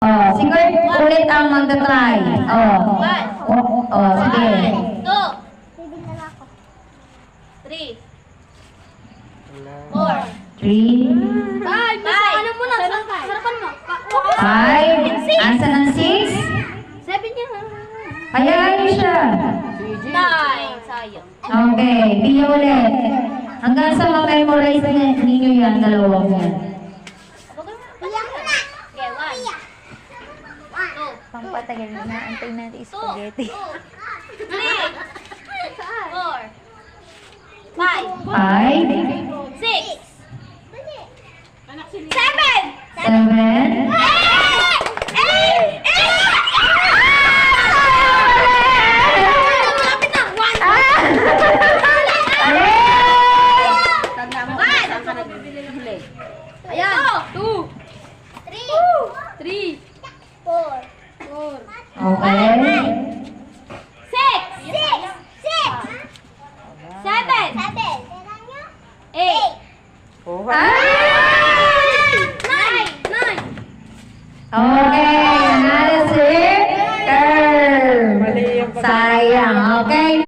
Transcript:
Oh, sige, ulit ang magta-try. Oh. Oh, sige. 2, 3, 4, 3, 5, ano mo na? Sarapan mo. 5, asa ng 6? 7 yan. Ayan siya. 9, sayang. Okay, bigyan ulit. Hanggang sa ma-memorize ninyo yan, dalawang yan. Okay, 1, 2, Pampatagal na antay natin spaghetti. 3, 4, 5, 5, 6, 7! 7, Ayan! 2, 3, 4, okay. 6, 7, 8, Ay! 9, Okay, nasa si Sayang, okay?